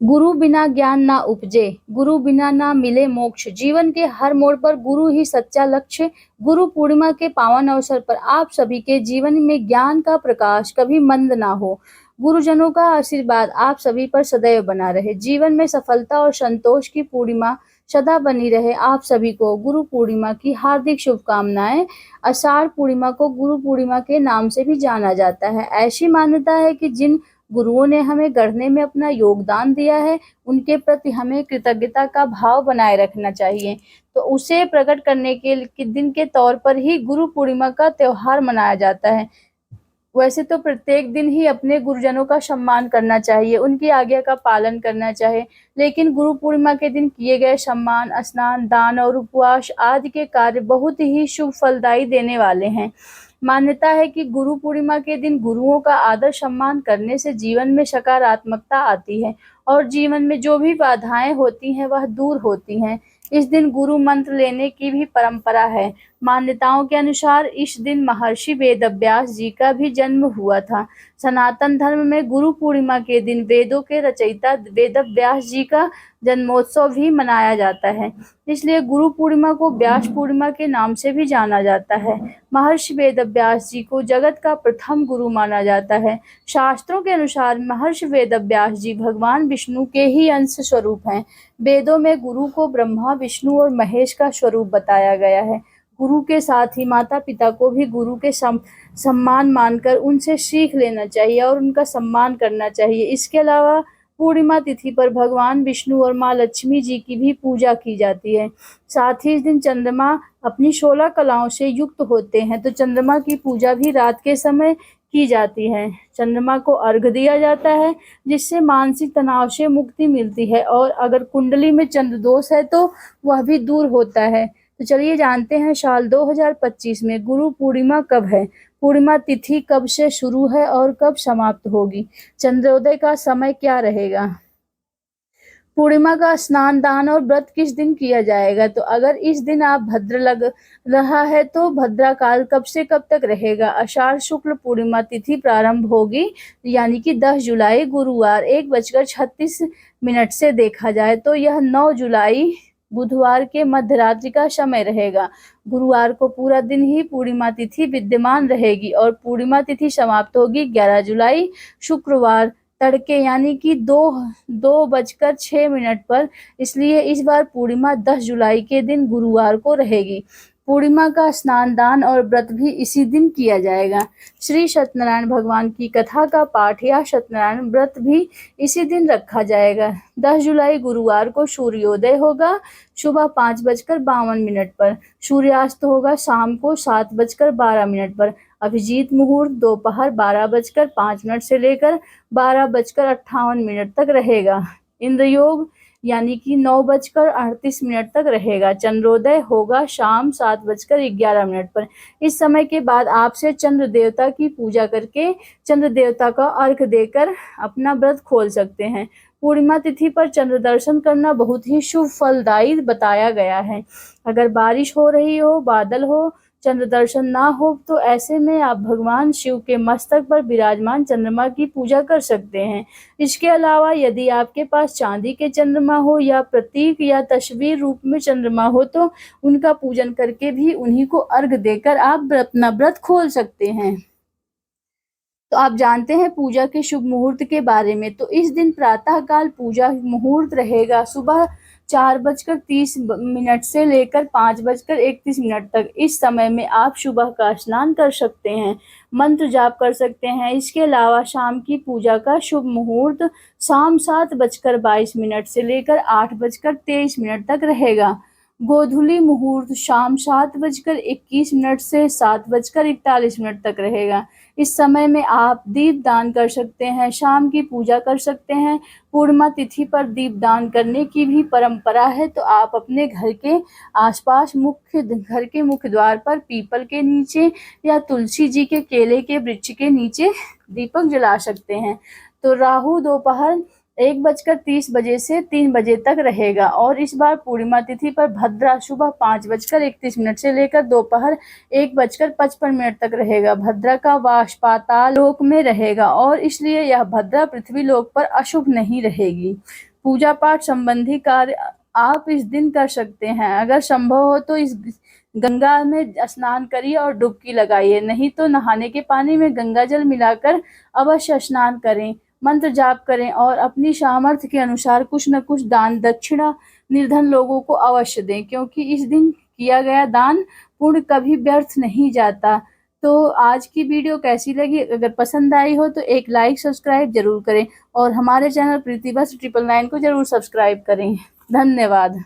गुरु बिना ज्ञान ना उपजे, गुरु बिना ना मिले मोक्ष। जीवन के हर मोड़ पर गुरु ही सच्चा लक्ष्य। गुरु पूर्णिमा के पावन अवसर पर आप सभी के जीवन में ज्ञान का प्रकाश कभी मंद ना हो। गुरुजनों का आशीर्वाद आप सभी पर सदैव बना रहे। जीवन में सफलता और संतोष की पूर्णिमा सदा बनी रहे। आप सभी को गुरु पूर्णिमा की हार्दिक शुभकामनाएं। आषाढ़ पूर्णिमा को गुरु पूर्णिमा के नाम से भी जाना जाता है। ऐसी मान्यता है कि जिन गुरुओं ने हमें गढ़ने में अपना योगदान दिया है, उनके प्रति हमें कृतज्ञता का भाव बनाए रखना चाहिए। तो उसे प्रकट करने के दिन के तौर पर ही गुरु पूर्णिमा का त्योहार मनाया जाता है। वैसे तो प्रत्येक दिन ही अपने गुरुजनों का सम्मान करना चाहिए, उनकी आज्ञा का पालन करना चाहिए, लेकिन गुरु पूर्णिमा के दिन किए गए सम्मान, स्नान, दान और उपवास आदि के कार्य बहुत ही शुभ फलदायी देने वाले हैं। मान्यता है कि गुरु पूर्णिमा के दिन गुरुओं का आदर सम्मान करने से जीवन में सकारात्मकता आती है और जीवन में जो भी बाधाएं होती हैं वह दूर होती हैं। इस दिन गुरु मंत्र लेने की भी परंपरा है। मान्यताओं के अनुसार इस दिन महर्षि वेदव्यास जी का भी जन्म हुआ था। सनातन धर्म में गुरु पूर्णिमा के दिन वेदों के रचयिता वेदव्यास जी का जन्मोत्सव भी मनाया जाता है। इसलिए गुरु पूर्णिमा को व्यास पूर्णिमा के नाम से भी जाना जाता है। महर्षि वेदव्यास जी को जगत का प्रथम गुरु माना जाता है। शास्त्रों के अनुसार महर्षि वेदव्यास जी भगवान विष्णु के ही अंश स्वरूप हैं। वेदों में गुरु को ब्रह्मा, विष्णु और महेश का स्वरूप बताया गया है। गुरु के साथ ही माता पिता को भी गुरु के सम्मान मानकर उनसे सीख लेना चाहिए और उनका सम्मान करना चाहिए। इसके अलावा पूर्णिमा तिथि पर भगवान विष्णु और माँ लक्ष्मी जी की भी पूजा की जाती है। साथ ही इस दिन चंद्रमा अपनी 16 कलाओं से युक्त होते हैं, तो चंद्रमा की पूजा भी रात के समय की जाती है। चंद्रमा को अर्घ दिया जाता है, जिससे मानसिक तनाव से मुक्ति मिलती है और अगर कुंडली में चंद्र दोष है तो वह भी दूर होता है। तो चलिए जानते हैं साल 2025 में गुरु पूर्णिमा कब है, पूर्णिमा तिथि कब से शुरू है और कब समाप्त होगी, चंद्रोदय का समय क्या रहेगा, पूर्णिमा का स्नान, दान और व्रत किस दिन किया जाएगा। तो अगर इस दिन आप भद्र लग रहा है तो भद्रा काल कब से कब तक रहेगा। आषाढ़ शुक्ल पूर्णिमा तिथि प्रारंभ होगी यानी कि 10 जुलाई गुरुवार 1:36 से देखा जाए तो यह 9 जुलाई बुधवार के मध्यरात्रि का समय रहेगा। गुरुवार को पूरा दिन ही पूर्णिमा तिथि विद्यमान रहेगी और पूर्णिमा तिथि समाप्त होगी 11 जुलाई शुक्रवार तड़के यानी कि 2:06 पर। इसलिए इस बार पूर्णिमा 10 जुलाई के दिन गुरुवार को रहेगी। पूर्णिमा का स्नान, दान और व्रत भी इसी दिन किया जाएगा। श्री सत्यनारायण भगवान की कथा का पाठ या सत्यनारायण व्रत भी इसी दिन रखा जाएगा। 10 जुलाई गुरुवार को सूर्योदय होगा सुबह 5:52 पर। सूर्यास्त होगा शाम को 7:12 पर। अभिजीत मुहूर्त दोपहर 12:05 से लेकर 12:58 तक रहेगा। इंद्र योग यानी कि 9:38 तक रहेगा। चंद्रोदय होगा शाम 7:11 पर। इस समय के बाद आपसे चंद्र देवता की पूजा करके चंद्र देवता का अर्घ देकर अपना व्रत खोल सकते हैं। पूर्णिमा तिथि पर चंद्र दर्शन करना बहुत ही शुभ फलदायी बताया गया है। अगर बारिश हो रही हो, बादल हो, चंद्र दर्शन ना हो तो ऐसे में आप भगवान शिव के मस्तक पर विराजमान चंद्रमा की पूजा कर सकते हैं। इसके अलावा यदि आपके पास चांदी के चंद्रमा हो या प्रतीक या तस्वीर रूप में चंद्रमा हो तो उनका पूजन करके भी उन्हीं को अर्घ देकर आप अपना व्रत खोल सकते हैं। तो आप जानते हैं पूजा के शुभ मुहूर्त के बारे में। तो इस दिन प्रातः काल पूजा मुहूर्त रहेगा सुबह 4:30 से लेकर 5:31 तक। इस समय में आप सुबह का स्नान कर सकते हैं, मंत्र जाप कर सकते हैं। इसके अलावा शाम की पूजा का शुभ मुहूर्त शाम 7:22 से लेकर 8:23 तक रहेगा। गोधूली मुहूर्त शाम 7:21 से 7:41 तक रहेगा। इस समय में आप दीप दान कर सकते हैं, शाम की पूजा कर सकते हैं। पूर्णिमा तिथि पर दीप दान करने की भी परंपरा है, तो आप अपने घर के आसपास घर के मुख्य द्वार पर पीपल के नीचे या तुलसी जी के केले के वृक्ष के नीचे दीपक जला सकते हैं। तो राहु दोपहर 1:30 से 3 बजे तक रहेगा। और इस बार पूर्णिमा तिथि पर भद्रा सुबह 5:31 से लेकर दोपहर 1:55 तक रहेगा। भद्रा का वास पाताल लोक में रहेगा और इसलिए यह भद्रा पृथ्वी लोक पर अशुभ नहीं रहेगी। पूजा पाठ संबंधी कार्य आप इस दिन कर सकते हैं। अगर संभव हो तो इस गंगा में स्नान करिए और डुबकी लगाइए, नहीं तो नहाने के पानी में गंगा जल मिलाकर अवश्य स्नान करें, मंत्र जाप करें और अपनी सामर्थ्य के अनुसार कुछ न कुछ दान दक्षिणा निर्धन लोगों को अवश्य दें, क्योंकि इस दिन किया गया दान पुण्य कभी व्यर्थ नहीं जाता। तो आज की वीडियो कैसी लगी? अगर पसंद आई हो तो एक लाइक सब्सक्राइब जरूर करें और हमारे चैनल प्रीति बस 999 को जरूर सब्सक्राइब करें। धन्यवाद।